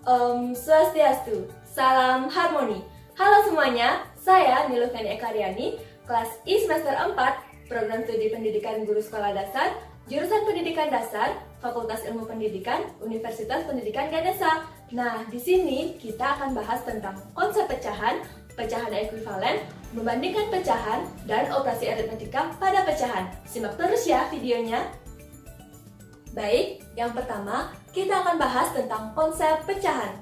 Swastiastu, salam harmoni. Halo semuanya, saya Nilufeni Ekaryani, kelas I semester 4, Program Studi Pendidikan Guru Sekolah Dasar, Jurusan Pendidikan Dasar, Fakultas Ilmu Pendidikan, Universitas Pendidikan Ganesha. Nah, di sini kita akan bahas tentang konsep pecahan, pecahan ekuivalen, membandingkan pecahan, dan operasi aritmetika pada pecahan. Simak terus ya videonya. Baik, yang pertama kita akan bahas tentang konsep pecahan.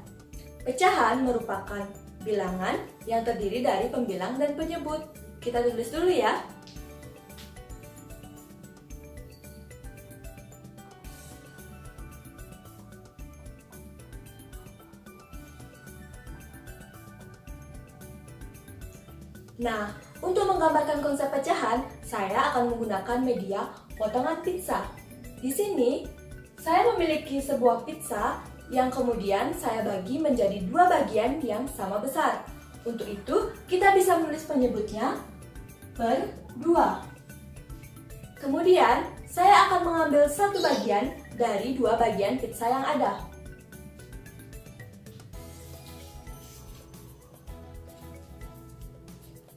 Pecahan merupakan bilangan yang terdiri dari pembilang dan penyebut. Kita tulis dulu ya. Nah, untuk menggambarkan konsep pecahan, saya akan menggunakan media potongan pizza. Di sini, saya memiliki sebuah pizza yang kemudian saya bagi menjadi dua bagian yang sama besar. Untuk itu, kita bisa menulis penyebutnya per 2. Kemudian, saya akan mengambil satu bagian dari dua bagian pizza yang ada.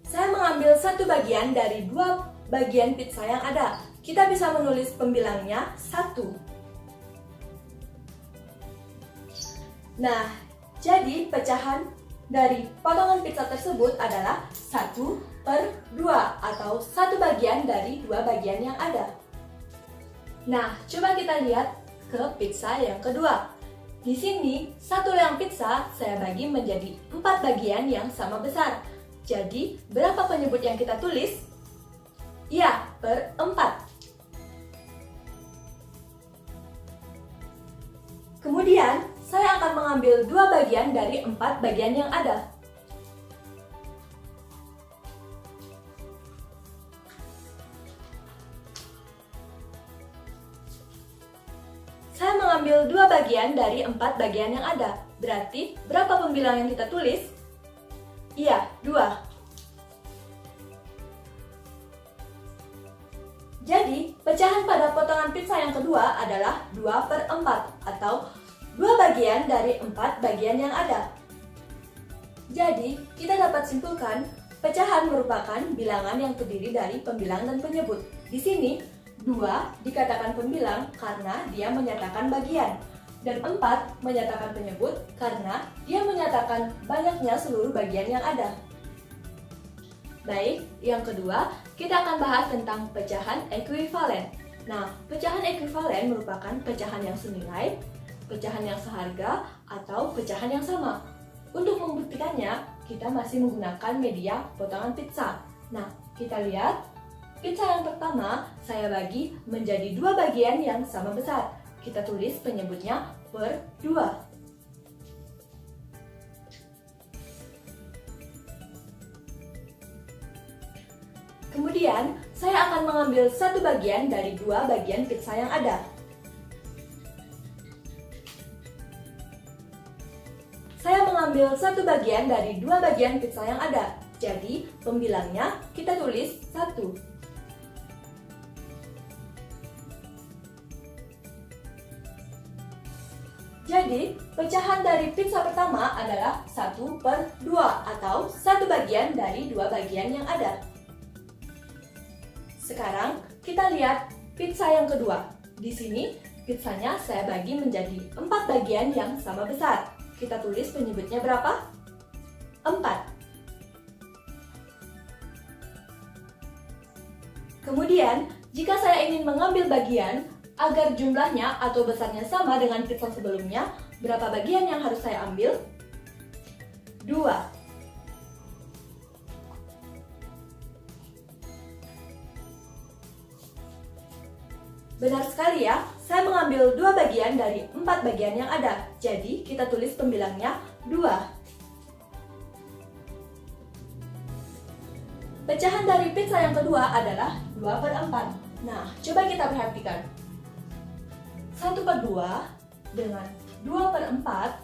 Saya mengambil satu bagian dari dua bagian pizza yang ada. Kita bisa menulis pembilangnya 1. Nah, jadi pecahan dari potongan pizza tersebut adalah 1/2 atau satu bagian dari dua bagian yang ada. Nah, coba kita lihat ke pizza yang kedua. Di sini, satu loyang pizza saya bagi menjadi 4 bagian yang sama besar. Jadi, berapa penyebut yang kita tulis? Ya, per 4. Kemudian, saya akan mengambil dua bagian dari 4 bagian yang ada. Saya mengambil dua bagian dari 4 bagian yang ada. Berarti, berapa pembilang yang kita tulis? Iya, 2. Jadi, pecahan pada potongan pizza yang kedua adalah 2/4 atau 2 bagian dari 4 bagian yang ada. Jadi, kita dapat simpulkan pecahan merupakan bilangan yang terdiri dari pembilang dan penyebut. Di sini, 2 dikatakan pembilang karena dia menyatakan bagian, dan 4 menyatakan penyebut karena dia menyatakan banyaknya seluruh bagian yang ada. Baik, yang kedua, kita akan bahas tentang pecahan ekuivalen. Nah, pecahan ekuivalen merupakan pecahan yang senilai, pecahan yang seharga, atau pecahan yang sama. Untuk membuktikannya, kita masih menggunakan media potongan pizza. Nah, kita lihat, pizza yang pertama saya bagi menjadi dua bagian yang sama besar. Kita tulis penyebutnya per 2. Kemudian, saya akan mengambil satu bagian dari dua bagian pizza yang ada. Saya mengambil satu bagian dari dua bagian pizza yang ada. Jadi, pembilangnya kita tulis 1. Jadi, pecahan dari pizza pertama adalah 1/2 atau satu bagian dari dua bagian yang ada. Sekarang kita lihat pizza yang kedua. Di sini pizzanya saya bagi menjadi 4 bagian yang sama besar. Kita tulis penyebutnya berapa? 4. Kemudian, jika saya ingin mengambil bagian agar jumlahnya atau besarnya sama dengan pizza sebelumnya, berapa bagian yang harus saya ambil? 2. Benar sekali ya, saya mengambil dua bagian dari 4 bagian yang ada. Jadi, kita tulis pembilangnya 2. Pecahan dari pizza yang kedua adalah 2/4. Nah, coba kita perhatikan. 1/2 dengan 2/4,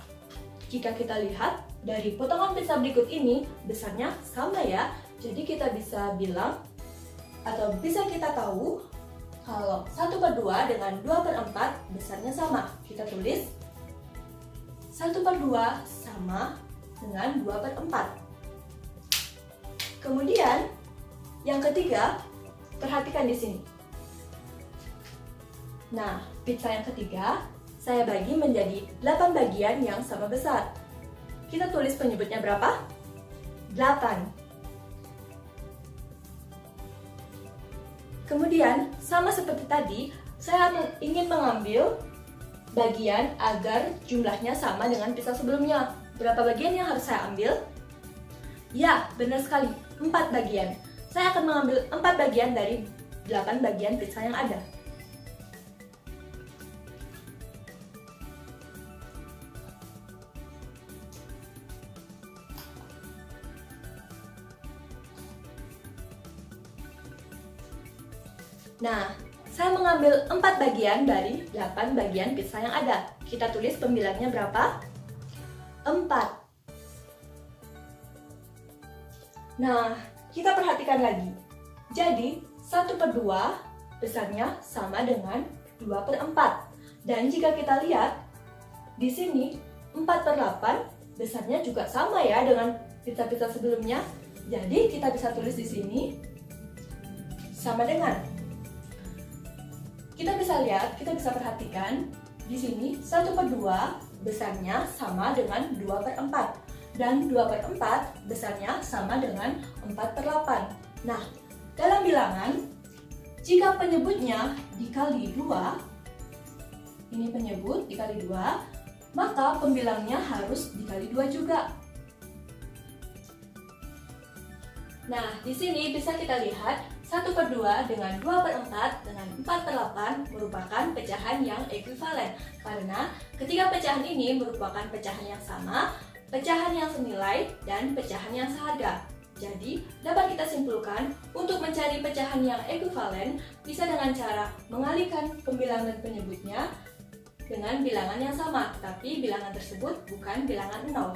jika kita lihat dari potongan pizza berikut ini, besarnya sama ya. Jadi kita bisa bilang, atau bisa kita tahu, kalau 1/2 dengan 2/4 besarnya sama. Kita tulis 1/2 sama dengan 2/4. Kemudian, yang ketiga, perhatikan di sini. Nah, pizza yang ketiga, saya bagi menjadi 8 bagian yang sama besar. Kita tulis penyebutnya berapa? 8. Kemudian, sama seperti tadi, saya ingin mengambil bagian agar jumlahnya sama dengan pizza sebelumnya. Berapa bagian yang harus saya ambil? Ya, benar sekali, 4 bagian. Saya akan mengambil 4 bagian dari 8 bagian pizza yang ada. Nah, saya mengambil 4 bagian dari 8 bagian pizza yang ada. Kita tulis pembilangnya berapa? 4. Nah, kita perhatikan lagi. Jadi, 1/2 besarnya sama dengan 2/4. Dan jika kita lihat, di sini 4/8 besarnya juga sama ya dengan pizza-pizza sebelumnya. Jadi, kita bisa tulis di sini sama dengan. Kita bisa lihat, kita bisa perhatikan di sini 1/2 besarnya sama dengan 2/4 dan 2/4 besarnya sama dengan 4/8. Nah, dalam bilangan, jika penyebutnya dikali 2, ini penyebut dikali 2, maka pembilangnya harus dikali 2 juga. Nah, di sini bisa kita lihat 1/2 dengan 2/4 dengan 4/8 merupakan pecahan yang ekuivalen. Karena ketiga pecahan ini merupakan pecahan yang sama, pecahan yang senilai, dan pecahan yang seharga. Jadi, dapat kita simpulkan, untuk mencari pecahan yang ekuivalen bisa dengan cara mengalihkan pembilangan penyebutnya dengan bilangan yang sama, tapi bilangan tersebut bukan bilangan 0.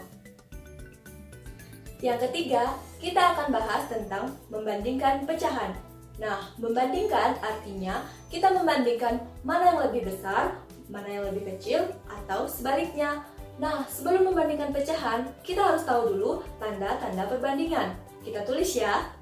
Yang ketiga, kita akan bahas tentang membandingkan pecahan. Nah, membandingkan artinya kita membandingkan mana yang lebih besar, mana yang lebih kecil, atau sebaliknya. Nah, sebelum membandingkan pecahan, kita harus tahu dulu tanda-tanda perbandingan. Kita tulis ya.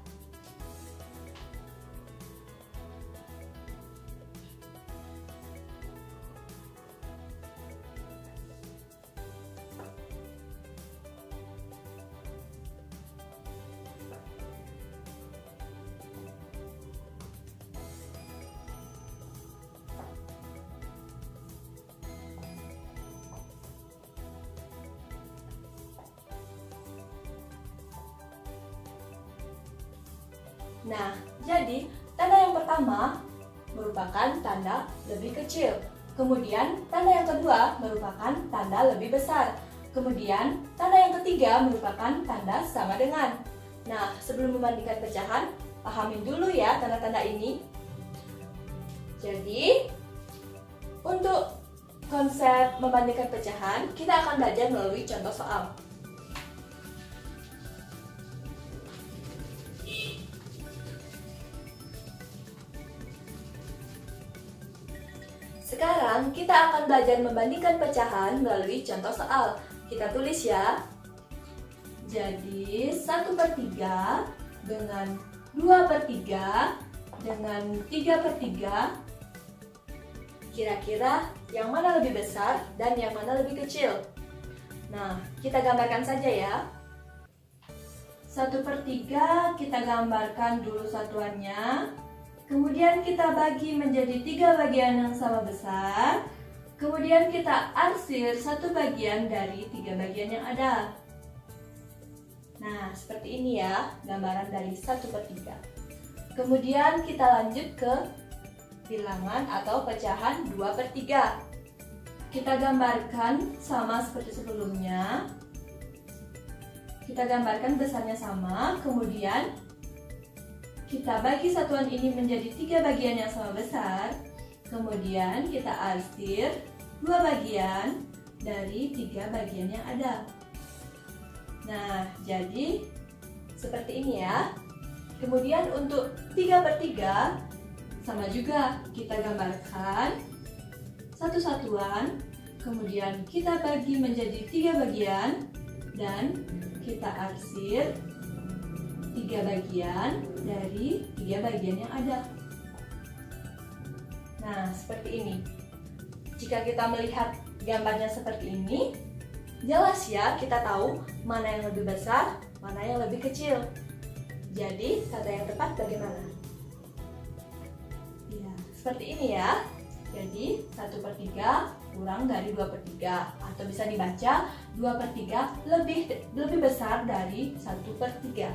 Nah, jadi tanda yang pertama merupakan tanda lebih kecil. Kemudian tanda yang kedua merupakan tanda lebih besar. Kemudian tanda yang ketiga merupakan tanda sama dengan. Nah, sebelum membandingkan pecahan, pahamin dulu ya tanda-tanda ini. Jadi, untuk konsep membandingkan pecahan, kita akan belajar melalui contoh soal. Sekarang kita akan belajar membandingkan pecahan melalui contoh soal. Kita tulis ya. Jadi 1/3 dengan 2/3 dengan 3/3. Kira-kira yang mana lebih besar dan yang mana lebih kecil? Nah, kita gambarkan saja ya. 1/3 kita gambarkan dulu satuannya. Kemudian kita bagi menjadi 3 bagian yang sama besar. Kemudian kita arsir 1 bagian dari 3 bagian yang ada. Nah, seperti ini ya gambaran dari 1/3. Kemudian kita lanjut ke bilangan atau pecahan 2/3. Kita gambarkan sama seperti sebelumnya. Kita gambarkan besarnya sama, kemudian kita bagi satuan ini menjadi 3 bagian yang sama besar. Kemudian kita arsir 2 bagian dari 3 bagian yang ada. Nah, jadi seperti ini ya. Kemudian untuk 3/3 sama juga, kita gambarkan satu satuan. kemudian kita bagi menjadi 3 bagian, dan kita arsir 3 bagian dari 3 bagian yang ada. Nah, seperti ini. Jika kita melihat gambarnya seperti ini, jelas ya kita tahu mana yang lebih besar, mana yang lebih kecil. Jadi, kata yang tepat bagaimana? Ya, seperti ini ya. Jadi, 1/3 kurang dari 2/3, atau bisa dibaca 2/3 lebih besar dari 1/3.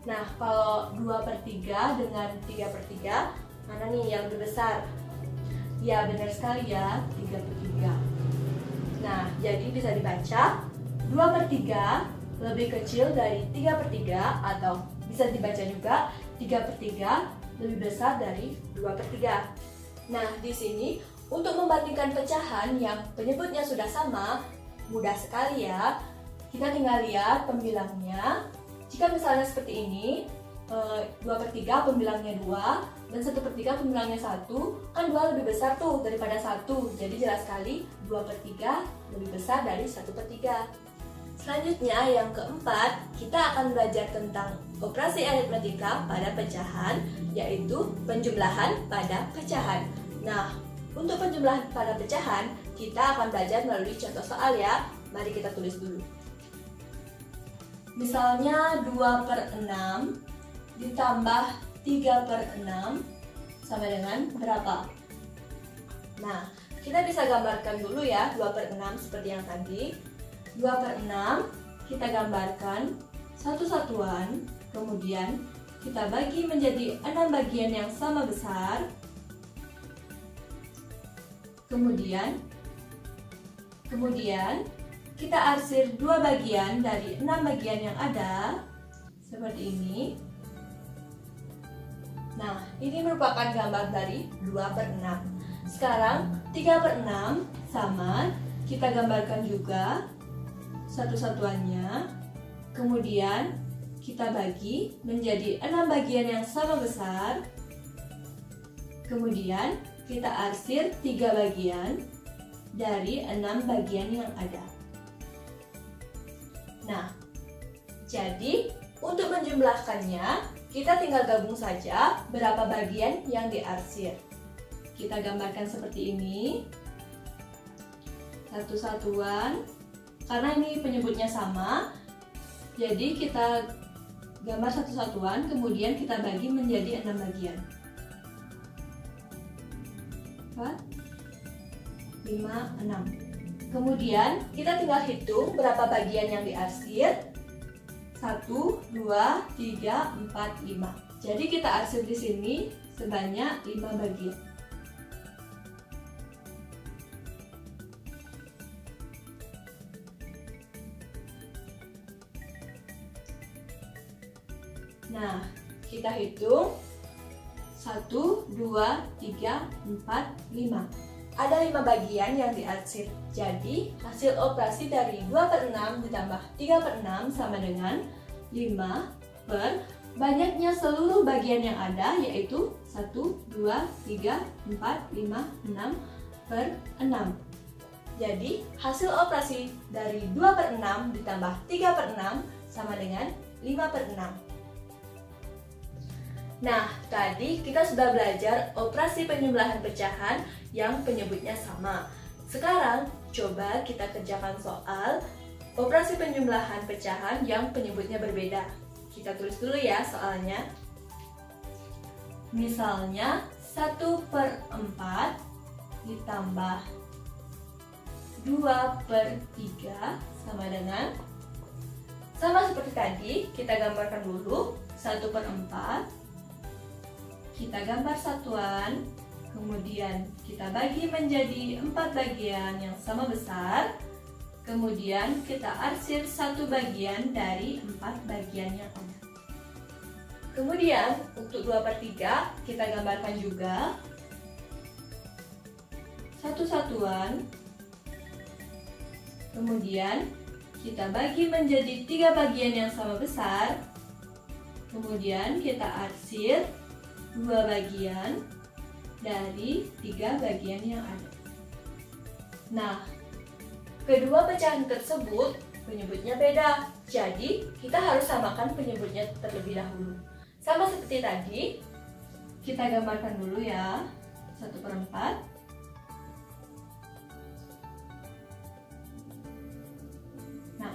Nah, kalau 2/3 dengan 3/3, mana nih yang lebih besar? Ya, benar sekali ya, 3/3. Nah, jadi bisa dibaca 2/3 lebih kecil dari 3/3, atau bisa dibaca juga 3/3 lebih besar dari 2/3. Nah, di sini untuk membandingkan pecahan yang penyebutnya sudah sama, mudah sekali ya. Kita tinggal lihat pembilangnya. Jika misalnya seperti ini, 2/3 pembilangnya 2, dan 1/3 pembilangnya 1, kan 2 lebih besar tuh daripada 1. Jadi jelas sekali 2/3 lebih besar dari 1/3. Selanjutnya yang keempat, kita akan belajar tentang operasi aritmatika pada pecahan, yaitu penjumlahan pada pecahan. Nah, untuk penjumlahan pada pecahan, kita akan belajar melalui contoh soal ya. Mari kita tulis dulu. Misalnya 2/6 ditambah 3/6 sama dengan berapa? Nah, kita bisa gambarkan dulu ya 2/6 seperti yang tadi. 2/6 kita gambarkan satu satuan, kemudian kita bagi menjadi 6 bagian yang sama besar. Kemudian kita arsir 2 bagian dari 6 bagian yang ada seperti ini. Nah, ini merupakan gambar dari 2/6. Sekarang 3/6 sama, kita gambarkan juga satu satuannya. Kemudian kita bagi menjadi 6 bagian yang sama besar. Kemudian kita arsir 3 bagian dari 6 bagian yang ada. Nah, jadi untuk menjumlahkannya, kita tinggal gabung saja berapa bagian yang diarsir. Kita gambarkan seperti ini. Satu satuan. Karena ini penyebutnya sama, jadi kita gambar satu satuan, kemudian kita bagi menjadi 6 bagian. 4, 5, 6. Kemudian kita tinggal hitung berapa bagian yang diarsir. 1, 2, 3, 4, 5. Jadi kita arsir di sini sebanyak 5 bagian. Nah, kita hitung 1, 2, 3, 4, 5. Ada 5 bagian yang diarsir. Jadi, hasil operasi dari 2/6 ditambah 3/6 sama dengan 5 per banyaknya seluruh bagian yang ada, yaitu 1, 2, 3, 4, 5, 6 per 6. Jadi, hasil operasi dari 2/6 ditambah 3/6 sama dengan 5/6. Nah, tadi kita sudah belajar operasi penjumlahan pecahan yang penyebutnya sama. Sekarang, coba kita kerjakan soal operasi penjumlahan pecahan yang penyebutnya berbeda. Kita tulis dulu ya soalnya. Misalnya, 1/4 ditambah 2/3 sama dengan, sama seperti tadi, kita gambarkan dulu 1/4. Kita gambar satuan, kemudian kita bagi menjadi 4 bagian yang sama besar, kemudian kita arsir 1 bagian dari 4 bagian yang ada. Kemudian untuk 2/3 kita gambarkan juga satu satuan, kemudian kita bagi menjadi 3 bagian yang sama besar, kemudian kita arsir 2 bagian dari 3 bagian yang ada. Nah, kedua pecahan tersebut penyebutnya beda. Jadi, kita harus samakan penyebutnya terlebih dahulu. Sama seperti tadi, kita gambarkan dulu ya. 1/4. Nah,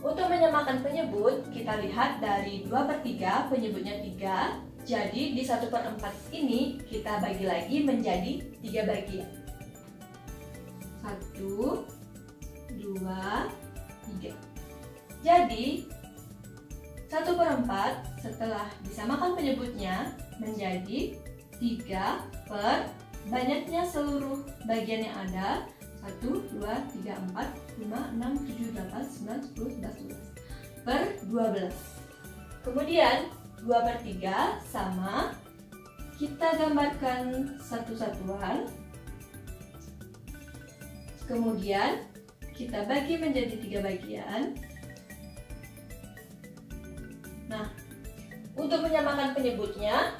untuk menyamakan penyebut, kita lihat dari 2/3 penyebutnya 3. Jadi, di 1/4 ini kita bagi lagi menjadi 3 bagian. 1, 2, 3. Jadi 1/4 setelah disamakan penyebutnya menjadi 3 per banyaknya seluruh bagian yang ada 1, 2, 3, 4, 5, 6, 7, 8, 9, 10, 11, 12 per 12. Kemudian 2/3 sama, kita gambarkan satu satuan. Kemudian kita bagi menjadi 3 bagian. Nah, untuk menyamakan penyebutnya,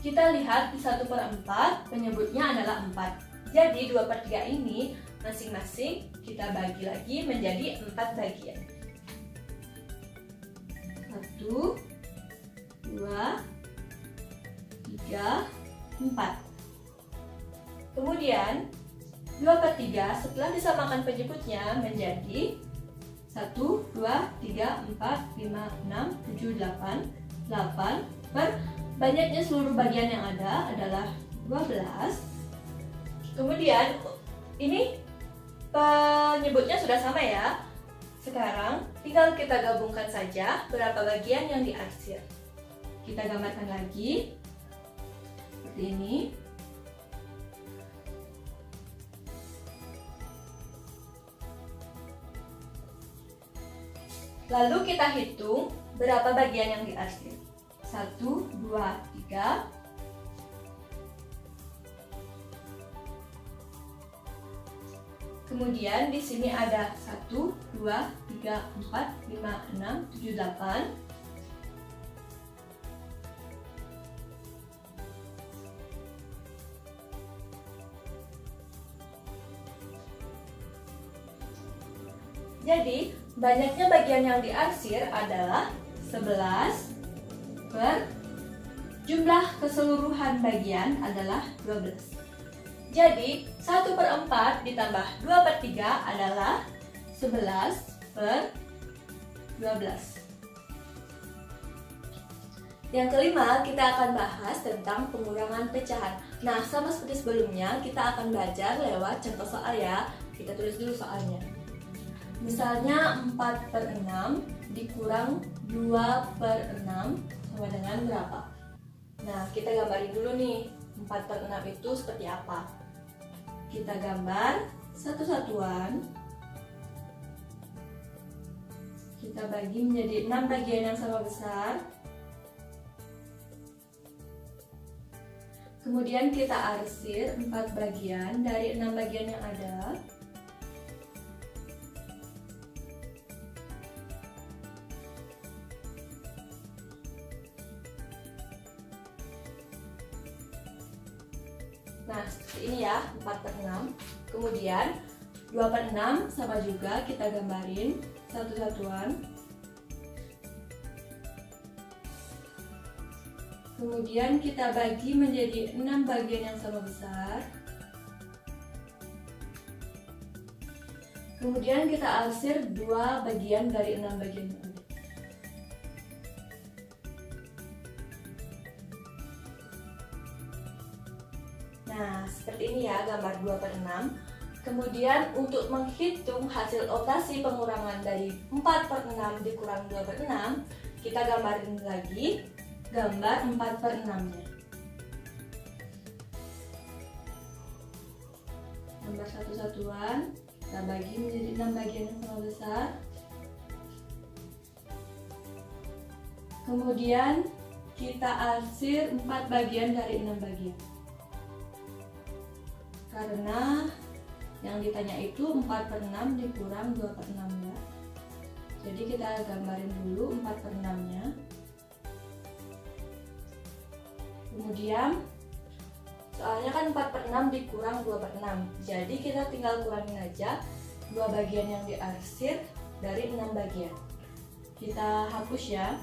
kita lihat di 1/4 penyebutnya adalah 4. Jadi 2/3 ini masing-masing kita bagi lagi menjadi 4 bagian. 1, 2, 3, 4. Kemudian 2/3 setelah disamakan penyebutnya menjadi 1, 2, 3, 4, 5, 6, 7, 8 per banyaknya seluruh bagian yang ada adalah 12. Kemudian ini penyebutnya sudah sama ya. Sekarang tinggal kita gabungkan saja berapa bagian yang diarsir. Kita gambarkan lagi seperti ini. Lalu kita hitung berapa bagian yang diarsir. 1, 2, 3. Kemudian di sini ada 1, 2, 3, 4, 5, 6, 7, 8. Jadi, banyaknya bagian yang diarsir adalah 11 per jumlah keseluruhan bagian adalah 12. Jadi, 1/4 ditambah 2/3 adalah 11 per 12. Yang kelima, kita akan bahas tentang pengurangan pecahan. Nah, sama seperti sebelumnya, kita akan belajar lewat contoh soal ya. Kita tulis dulu soalnya. Misalnya 4/6 dikurang 2/6 sama dengan berapa? Nah, kita gambarin dulu nih 4/6 itu seperti apa. Kita gambar satu satuan. Kita bagi menjadi 6 bagian yang sama besar. Kemudian kita arsir 4 bagian dari 6 bagian yang ada. Nah, seperti ini ya, 4/6. Kemudian 2/6 sama juga kita gambarin satu satuan. Kemudian kita bagi menjadi 6 bagian yang sama besar. Kemudian kita arsir 2 bagian dari 6 bagian yang ada. Nah, seperti ini ya gambar 2/6. Kemudian untuk menghitung hasil operasi pengurangan dari 4/6 dikurang 2/6, kita gambarin lagi gambar 4/6-nya. Gambar satu satuan, kita bagi menjadi 6 bagian yang sama besar. Kemudian kita arsir 4 bagian dari 6 bagian. Karena yang ditanya itu 4/6 dikurang 2/6 ya. Jadi kita gambarin dulu 4/6-nya. Kemudian Soalnya kan 4 per 6 dikurang 2 per 6. Jadi kita tinggal kurangin aja 2 bagian yang diarsir dari 6 bagian. Kita hapus ya.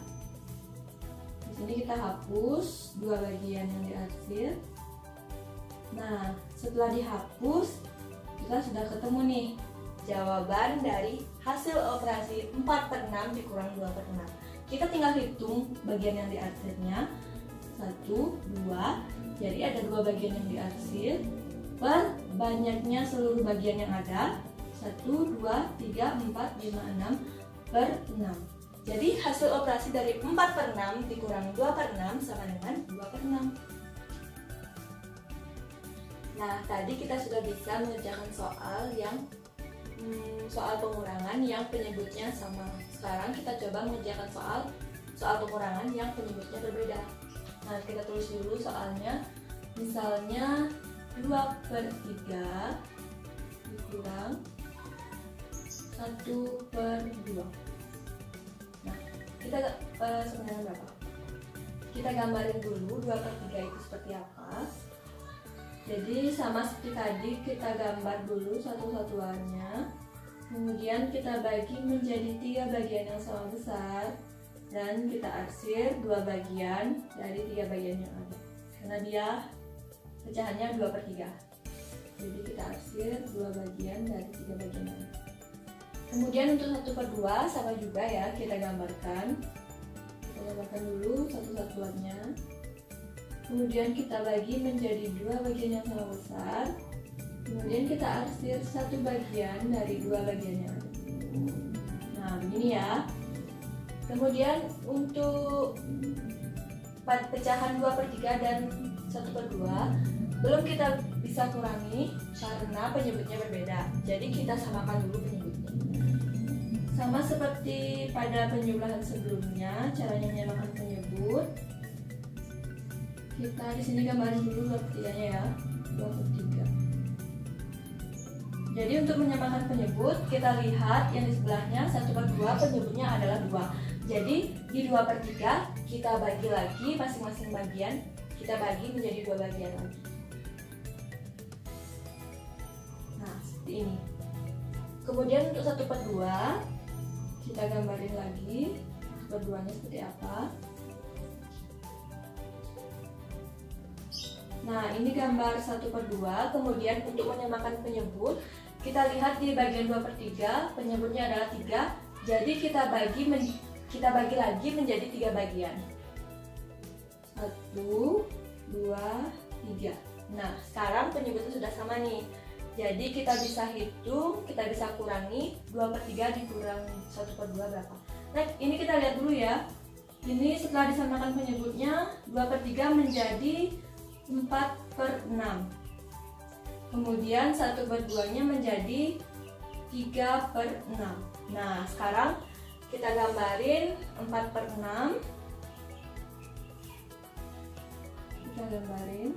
Di sini kita hapus 2 bagian yang diarsir. Nah, setelah dihapus, kita sudah ketemu nih jawaban dari hasil operasi 4 per 6 dikurang 2 per 6. Kita tinggal hitung bagian yang diarsirnya. 1, 2, jadi ada 2 bagian yang diarsir per banyaknya seluruh bagian yang ada. 1, 2, 3, 4, 5, 6 per 6. Jadi hasil operasi dari 4 per 6 dikurang 2 per 6 sama dengan 2 per 6. Nah, tadi kita sudah bisa mengerjakan soal pengurangan yang penyebutnya sama. Sekarang kita coba mengerjakan soal pengurangan yang penyebutnya berbeda. Nah, kita tulis dulu soalnya. Misalnya 2 per 3 dikurang 1 per 2. Nah, kita sebenarnya berapa? Kita gambarin dulu 2 per 3 itu seperti apa. Jadi sama seperti tadi, kita gambar dulu satu-satuannya. Kemudian kita bagi menjadi 3 bagian yang sama besar. Dan kita arsir 2 bagian dari 3 bagian yang ada, karena dia pecahannya 2 per 3. Jadi kita arsir 2 bagian dari 3 bagian yang ada. Kemudian untuk 1 per 2 sama juga ya, kita gambarkan. Kita gambarkan dulu satu-satuannya. Kemudian kita bagi menjadi 2 bagian yang sama besar. Kemudian kita arsir 1 bagian dari 2 bagian yang ada. Nah, begini ya. Kemudian untuk pecahan 2 per 3 dan 1 per 2 belum kita bisa kurangi karena penyebutnya berbeda. Jadi kita samakan dulu penyebutnya. Sama seperti pada penjumlahan sebelumnya, caranya menyamakan penyebut. Kita di sini gambarin dulu 2 per 3-nya ya. 2 per 3. Jadi untuk menyamakan penyebut, kita lihat yang di sebelahnya 1 per 2 penyebutnya adalah 2. Jadi di 2 per 3 kita bagi lagi masing-masing bagian, kita bagi menjadi 2 bagian lagi. Nah, seperti ini. Kemudian untuk 1 per 2 kita gambarin lagi 1 per 2 nya seperti apa. Nah, ini gambar 1 per 2. Kemudian untuk menyamakan penyebut, kita lihat di bagian 2 per 3 penyebutnya adalah 3. Jadi kita bagi lagi menjadi 3 bagian. 1, 2, 3. Nah, sekarang penyebutnya sudah sama nih. Jadi kita bisa hitung, kita bisa kurangi 2 per 3 dikurang 1 per 2 berapa. Nah, ini kita lihat dulu ya. Ini setelah disamakan penyebutnya, 2 per 3 menjadi 4 per 6. Kemudian 1 per 2 nya menjadi 3 per 6. Nah, sekarang kita gambarin 4 per 6. Kita gambarin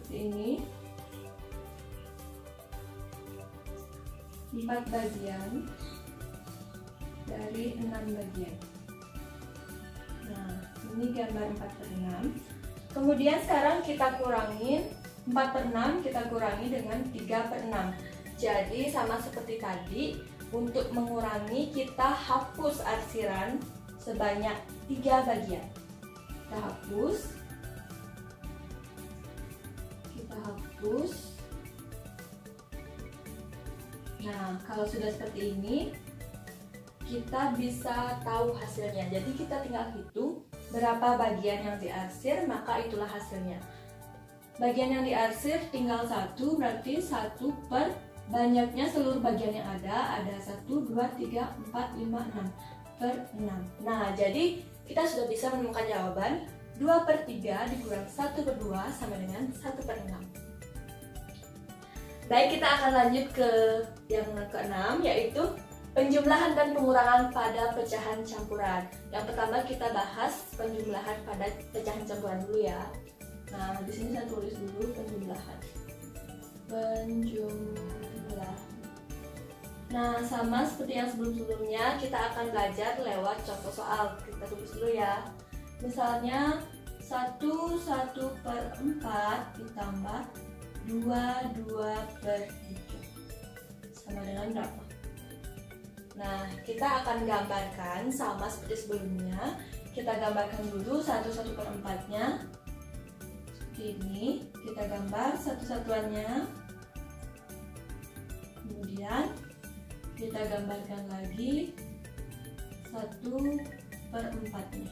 seperti ini. 4 bagian dari 6 bagian. Nah, ini gambar 4 per 6. Kemudian sekarang kita kurangin 4 per 6, kita kurangi dengan 3 per 6. Jadi sama seperti tadi, untuk mengurangi kita hapus arsiran sebanyak 3 bagian. Kita hapus. Nah, kalau sudah seperti ini, kita bisa tahu hasilnya. Jadi kita tinggal hitung berapa bagian yang diarsir, maka itulah hasilnya. Bagian yang diarsir tinggal 1, berarti 1 per banyaknya seluruh bagian yang ada 1, 2, 3, 4, 5, 6 per 6. Nah, jadi kita sudah bisa menemukan jawaban 2 per 3 dikurang 1 per 2 sama dengan 1 per 6. Baik, kita akan lanjut ke yang ke-6, yaitu penjumlahan dan pengurangan pada pecahan campuran. Yang pertama kita bahas penjumlahan pada pecahan campuran dulu ya. Nah, di sini saya tulis dulu penjumlahan. Nah, sama seperti yang sebelum-sebelumnya, kita akan belajar lewat contoh soal. Kita tulis dulu ya. Misalnya 1/4 ditambah 2/3 sama dengan berapa? Nah, kita akan gambarkan sama seperti sebelumnya. Kita gambarkan dulu 1/4-nya. Seperti ini, kita gambar satu-satuannya. Kemudian kita gambarkan lagi 1/4-nya.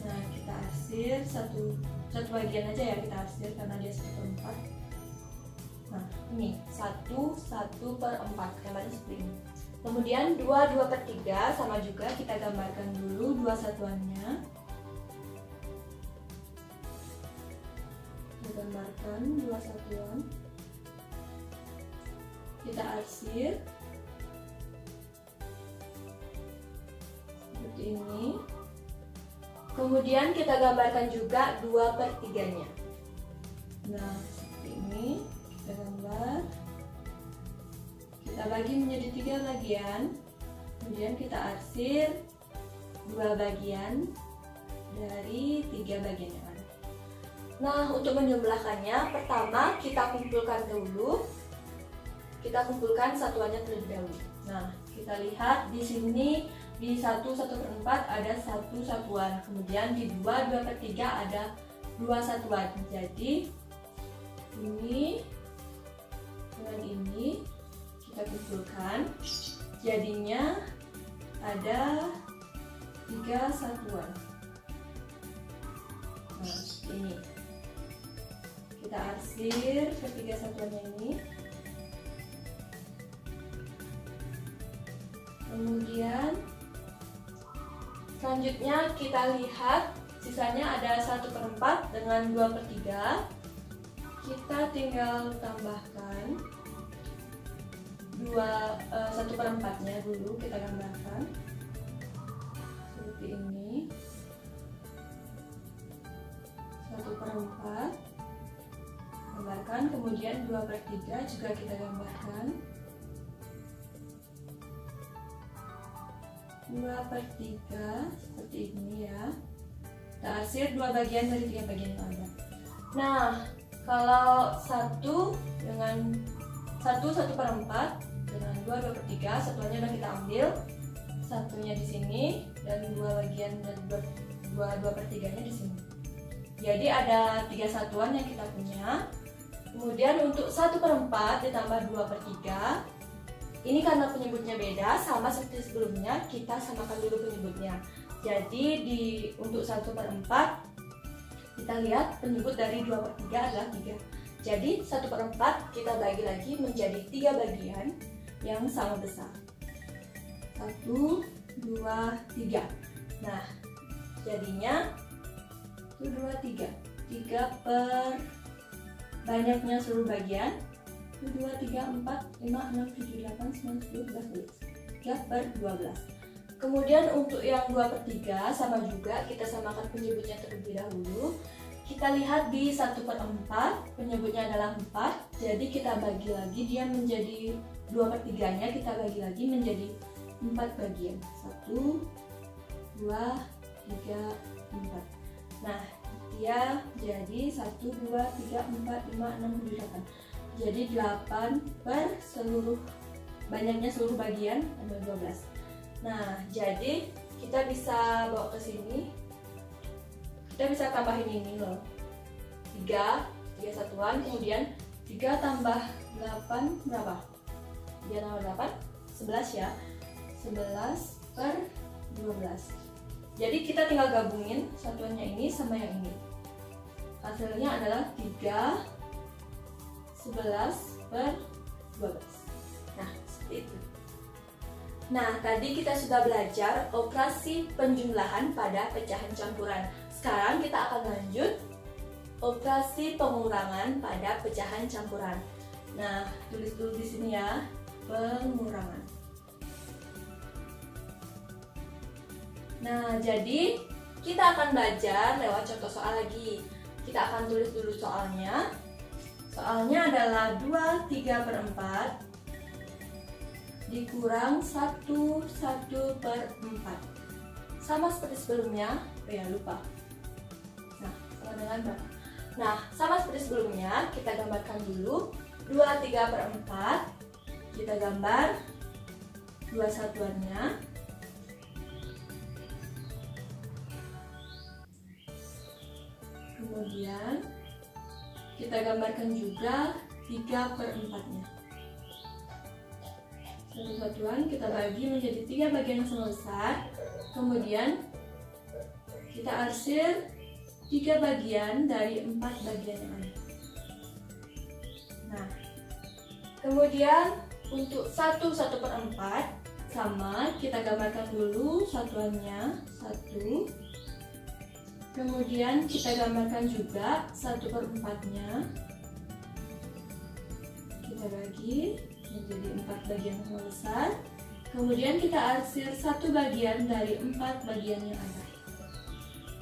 Nah, kita arsir satu bagian aja ya, kita arsir karena dia 1/4. Nah, ini 1/4 gambarnya seperti ini. Kemudian 2/3 sama juga, kita gambarkan dulu 2 satuannya. Kita gambarkan 2 satuan. Kita arsir seperti ini. Kemudian kita gambarkan juga 2/3-nya. Nah, seperti ini kita gambar. Kita bagi menjadi 3 bagian. Kemudian kita arsir 2 bagian dari 3 bagian yang ada. Nah, untuk menjumlahkannya, pertama kita kumpulkan dulu. Kita kumpulkan satuannya terlebih dahulu. Nah, kita lihat di sini di 1/4 ada 1 satuan, kemudian di 2/3 ada 2 satuan. Jadi ini dengan ini kita kumpulkan, jadinya ada 3 satuan. Nah, seperti ini. Kita arsir ketiga satuannya ini. Kemudian selanjutnya kita lihat sisanya ada 1/4 dengan 2/3. Kita tinggal tambahkan 1/4-nya dulu, kita gambarkan seperti ini. 1/4 gambarkan, kemudian 2/3 juga kita gambarkan. 2/3 seperti ini ya. Kita arsir 2 bagian dari 3 bagian yang ada. Nah, kalau 1 dengan 1/4 dengan 2/3, satuannya udah kita ambil, satunya di sini dan 2 bagian dan 2/3-nya di sini. Jadi ada 3 satuan yang kita punya. Kemudian untuk 1/4 ditambah 2/3, ini karena penyebutnya beda, sama seperti sebelumnya, kita samakan dulu penyebutnya. Jadi untuk 1/4 kita lihat penyebut dari 2/3 adalah 3. Jadi 1/4 kita bagi lagi menjadi 3 bagian yang sama besar. 1, 2, 3. Nah, jadinya 1, 2, 3. 3 per banyaknya seluruh bagian. 1, 2, 3, 4, 5, 6, 7, 8, 9, 10, 11, 12. 3 per 12. Kemudian untuk yang 2/3 sama juga, kita samakan penyebutnya terlebih dahulu. Kita lihat di 1/4 penyebutnya adalah 4. Jadi kita bagi lagi, dia menjadi 2/3-nya kita bagi lagi menjadi 4 bagian. 1, 2, 3, 4. Nah, dia jadi 1, 2, 3, 4, 5, 6, 7, 8. Jadi 8 per banyaknya seluruh bagian ada 12. Nah, jadi kita bisa bawa ke sini. Kita bisa tambahin ini loh. 3 satuan, kemudian 3 tambah 8 berapa? 3 tambah 8, 11 ya. 11 per 12. Jadi kita tinggal gabungin satuannya ini sama yang ini. Hasilnya adalah 3 11 per 12. Nah, seperti itu. Nah, tadi kita sudah belajar operasi penjumlahan pada pecahan campuran. Sekarang kita akan lanjut operasi pengurangan pada pecahan campuran. Nah, tulis dulu di sini ya, pengurangan. Nah, jadi kita akan belajar lewat contoh soal lagi. Kita akan tulis dulu soalnya. Soalnya adalah 2/3/4 dikurang 1/4. Sama seperti sebelumnya, lupa. Nah, sama dengan berapa? Nah, sama seperti sebelumnya, kita gambarkan dulu 2/3/4. Kita gambar 2 satuannya. Kemudian kita gambarkan juga 3/4-nya. Satu satuan kita bagi menjadi 3 bagian yang sama besar. Kemudian kita arsir 3 bagian dari 4 bagian yang ada. Nah, kemudian untuk 1/4 sama, kita gambarkan dulu satuannya 1. Kemudian kita gambarkan juga 1/4-nya. Kita bagi menjadi 4 bagian yang sama besar. Kemudian kita arsir 1 bagian dari 4 bagian yang ada.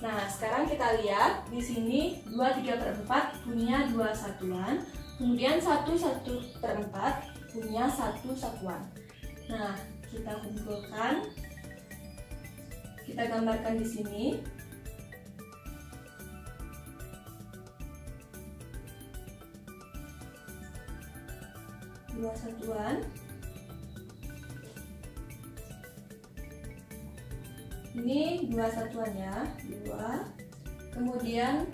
Nah, sekarang kita lihat di sini 2/3/4 punya 2 satuan. Kemudian 1/4 punya 1 satuan. Nah, kita kumpulkan. Kita gambarkan di sini. Dua satuan. Ini 2 satuannya, 2. Kemudian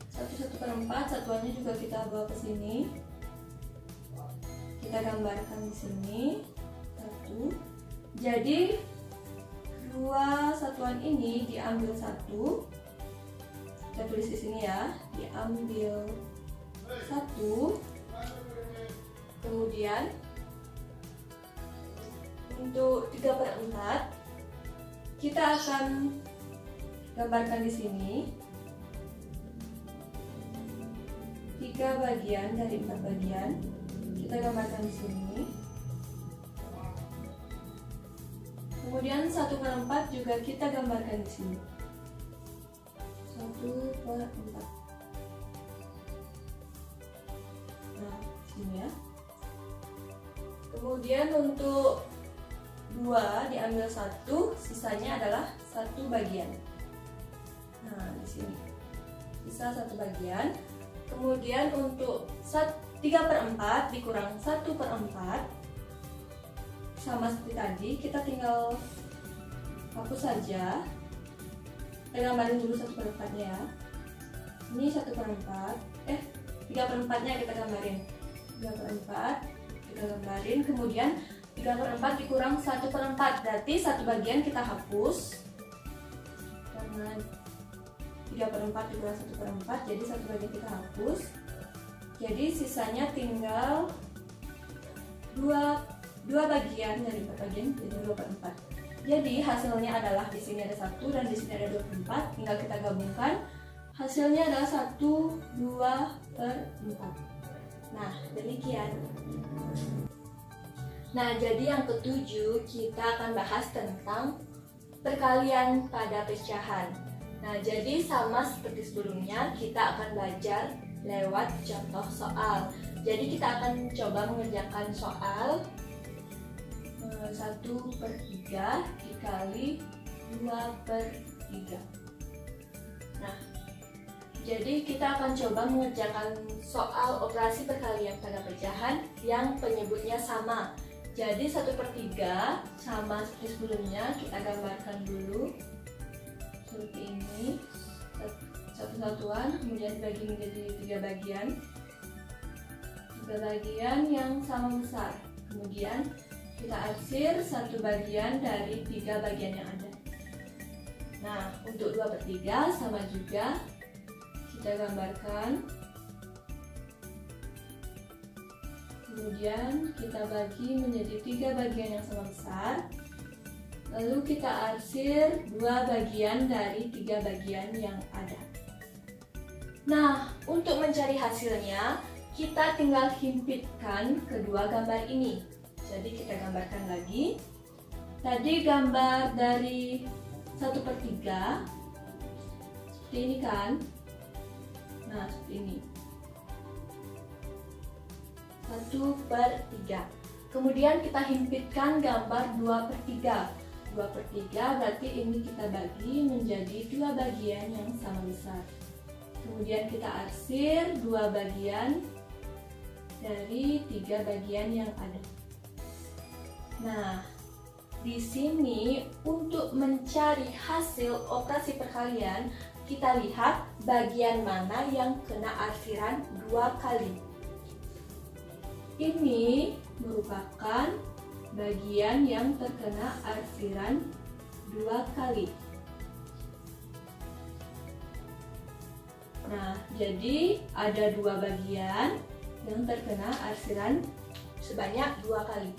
1/4 satuannya juga kita bawa ke sini. Kita gambarkan di sini 1. Jadi 2 satuan ini diambil 1. Kita tulis di sini ya, diambil 1. Kemudian untuk 3/4 kita akan gambarkan di sini 3 bagian dari 4 bagian. Kita gambarkan di sini. Kemudian 1/4 juga kita gambarkan di sini. 1/4. Nah, sini ya. Kemudian untuk 2 diambil 1, sisanya adalah 1 bagian. Nah, di sini sisa 1 bagian. Kemudian untuk 3/4 dikurang 1/4, sama seperti tadi, kita tinggal hapus saja. Kita gambarin dulu 1/4-nya ya. Ini 1/4, 3/4-nya kita gambarin. 3/4 kita gambarin, kemudian 3/4 dikurang 1/4, berarti 1 bagian kita hapus. Karena 3/4 dikurang 1/4, jadi 1 bagian kita hapus. Jadi sisanya tinggal 2 bagian dari 4 bagian, jadi 2/4. Jadi hasilnya adalah di sini ada 1 dan di sini ada 2/4, tinggal kita gabungkan. Hasilnya adalah 1, 2/4. Nah, demikian. Nah, jadi yang ketujuh kita akan bahas tentang perkalian pada pecahan. Nah, jadi sama seperti sebelumnya, kita akan belajar lewat contoh soal. Jadi kita akan coba mengerjakan soal 1/3 dikali 2/3. Nah, jadi kita akan coba mengerjakan soal operasi perkalian pada pecahan yang penyebutnya sama. Jadi 1/3 sama seperti sebelumnya, kita gambarkan dulu seperti ini. Satu satuan, kemudian dibagi menjadi 3 bagian. 3 bagian yang sama besar. Kemudian kita arsir 1 bagian dari 3 bagian yang ada. Nah, untuk 2/3 sama juga. Kita gambarkan. Kemudian kita bagi menjadi 3 bagian yang sama besar. Lalu kita arsir 2 bagian dari 3 bagian yang ada. Nah, untuk mencari hasilnya, kita tinggal himpitkan kedua gambar ini. Jadi kita gambarkan lagi. Tadi gambar dari 1/3 seperti ini kan. Nah, seperti ini. 1/3. Kemudian kita himpitkan gambar 2/3. 2/3 berarti ini kita bagi menjadi 2 bagian yang sama besar. Kemudian kita arsir 2 bagian dari 3 bagian yang ada. Nah, di sini untuk mencari hasil operasi perkalian, kita lihat bagian mana yang kena arsiran 2 kali. Ini merupakan bagian yang terkena arsiran 2 kali. Nah, jadi ada 2 bagian yang terkena arsiran sebanyak 2 kali.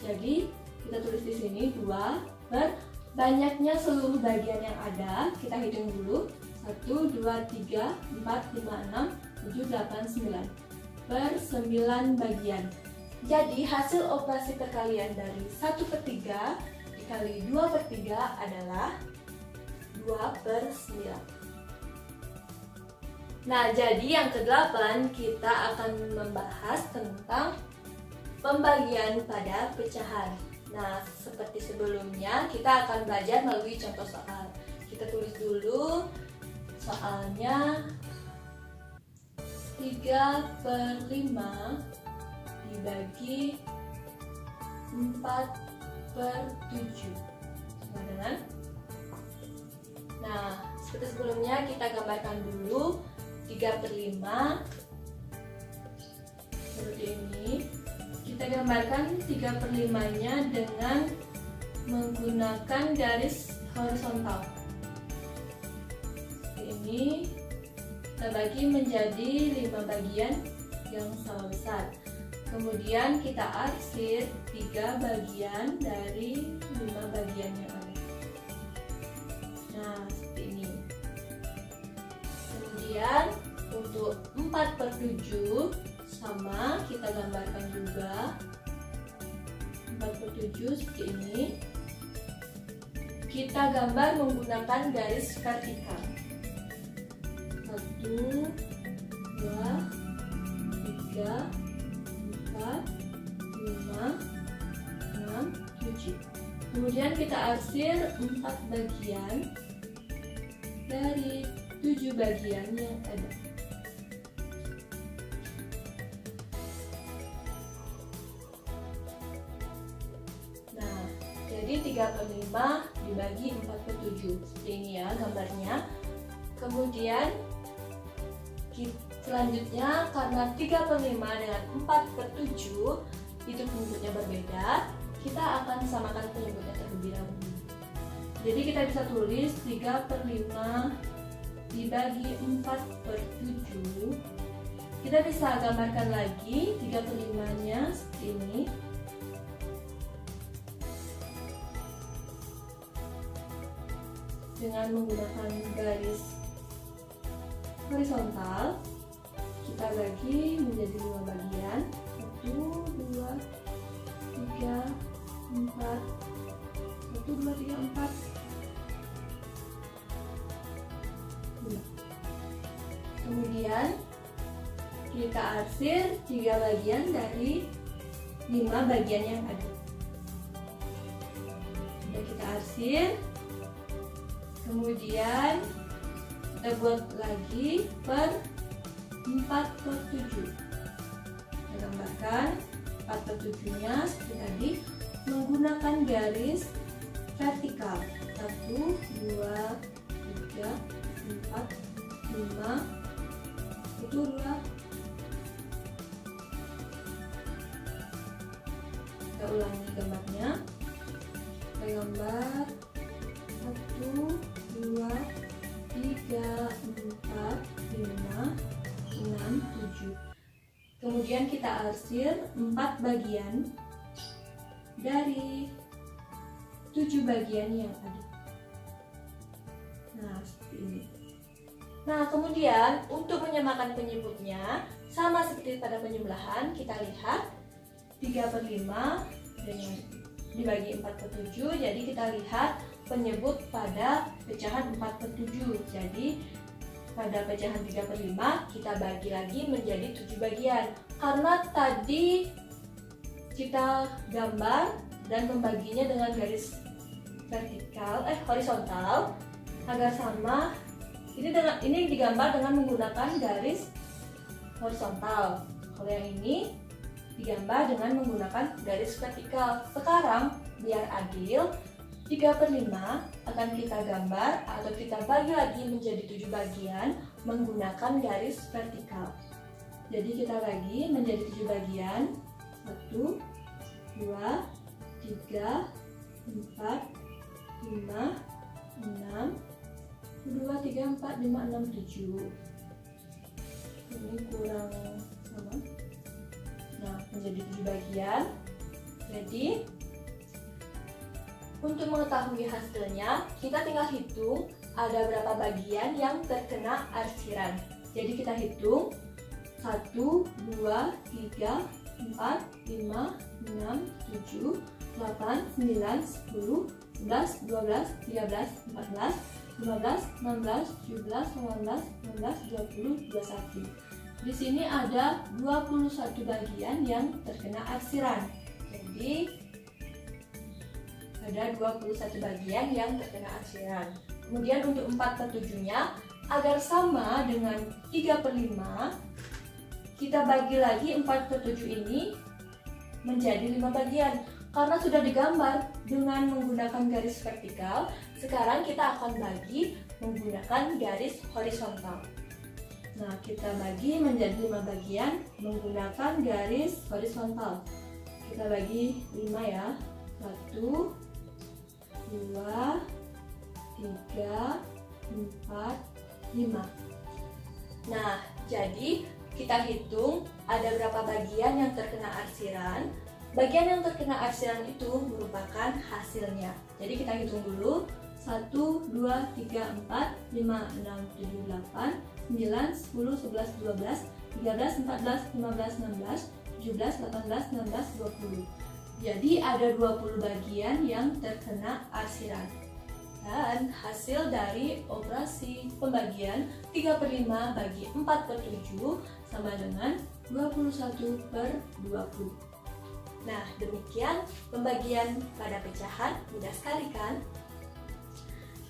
Jadi kita tulis di sini 2 per banyaknya seluruh bagian yang ada. Kita hitung dulu. 1, 2, 3, 4, 5, 6, 7, 8, 9 per 9 bagian. Jadi hasil operasi perkalian dari 1/3 dikali 2/3 adalah 2/9. Nah, jadi yang ke-8 kita akan membahas tentang pembagian pada pecahan. Nah, seperti sebelumnya kita akan belajar melalui contoh soal. Kita tulis dulu soalnya. 3/5 dibagi 4/7 sama dengan. Nah, seperti sebelumnya kita gambarkan dulu 3/5 seperti ini. Kita gambarkan 3/5-nya dengan menggunakan garis horizontal. Seperti ini. Kita bagi menjadi 5 bagian yang sama besar. Kemudian kita arsir 3 bagian dari 5 bagian yang ada. Nah, seperti ini. Kemudian untuk 4/7 sama, kita gambarkan juga 4/7 seperti ini. Kita gambar menggunakan garis vertikal. 1, 2, 3, 4, 5, 6, 7. Kemudian kita arsir 4 bagian dari 7 bagian yang ada. Nah, jadi 3/5 dibagi 4/7. Seperti ini ya gambarnya. Kemudian selanjutnya, karena 3/5 dengan 4/7 itu penyebutnya berbeda, kita akan samakan penyebutnya terlebih dahulu. Jadi kita bisa tulis 3/5 dibagi 4/7. Kita bisa gambarkan lagi 3/5-nya seperti ini. Dengan menggunakan garis horizontal, kita bagi menjadi 5 bagian. 1, 2, 3, 4. 1, 2, 3, 4. 5. Kemudian kita arsir 3 bagian dari 5 bagian yang ada. Sudah kita arsir. Kemudian kita buat lagi per 4/7. Kita gambarkan 4/7-nya seperti tadi menggunakan garis vertikal. 1, 2, 3, 4, 5. Itu 2. Kita ulangi gambarnya. Kita gambar 1, 2, 3, 4, 5, 6, 7. Kemudian kita arsir 4 bagian dari 7 bagian yang ada. Nah, seperti ini. Nah, kemudian untuk menyamakan penyebutnya, sama seperti pada penjumlahan, kita lihat 3/5 dengan dibagi 4/7. Jadi kita lihat penyebut pada pecahan 4/7. Jadi pada pecahan 3/5 kita bagi lagi menjadi 7 bagian. Karena tadi kita gambar dan membaginya dengan garis horizontal agar sama. Ini digambar dengan menggunakan garis horizontal. Kalau yang ini digambar dengan menggunakan garis vertikal. Sekarang biar adil, 3/5 akan kita gambar atau kita bagi lagi menjadi 7 bagian menggunakan garis vertikal. Jadi kita bagi menjadi 7 bagian. 1, 2, 3, 4, 5, 6, 2, 3, 4, 5, 6, 7. Ini kurang sama. Nah, menjadi 7 bagian. Jadi untuk mengetahui hasilnya, kita tinggal hitung ada berapa bagian yang terkena arsiran. Jadi kita hitung 1, 2, 3, 4, 5, 6, 7, 8, 9, 10, 11, 12, 13, 14, 15, 16, 17, 18, 19, 20, 21. Di sini ada 21 bagian yang terkena arsiran. Jadi ada 21 bagian yang terkena arsiran. Kemudian untuk 4/7-nya agar sama dengan 3/5, kita bagi lagi 4/7 ini menjadi 5 bagian. Karena sudah digambar dengan menggunakan garis vertikal, sekarang kita akan bagi menggunakan garis horizontal. Nah, kita bagi menjadi 5 bagian menggunakan garis horizontal. Kita bagi 5 ya. 1, 2, 3, 4, 5. Nah, jadi kita hitung ada berapa bagian yang terkena arsiran. Bagian yang terkena arsiran itu merupakan hasilnya. Jadi kita hitung dulu. 1, 2, 3, 4, 5, 6, 7, 8, 9, 10, 11, 12, 13, 14, 15, 16, 17, 18, 19, 20. Jadi ada 20 bagian yang terkena arsiran. Dan hasil dari operasi pembagian 3/5 bagi 4/7 sama dengan 21/20. Nah, demikian pembagian pada pecahan. Mudah sekali kan?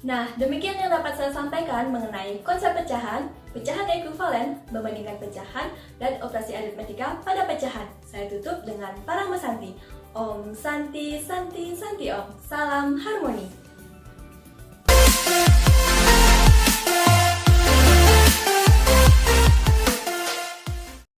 Nah, demikian yang dapat saya sampaikan mengenai konsep pecahan, pecahan ekuivalen, membandingkan pecahan, dan operasi aritmetika pada pecahan. Saya tutup dengan Parangma Santi. Om Santi Santi Santi Om. Salam harmoni.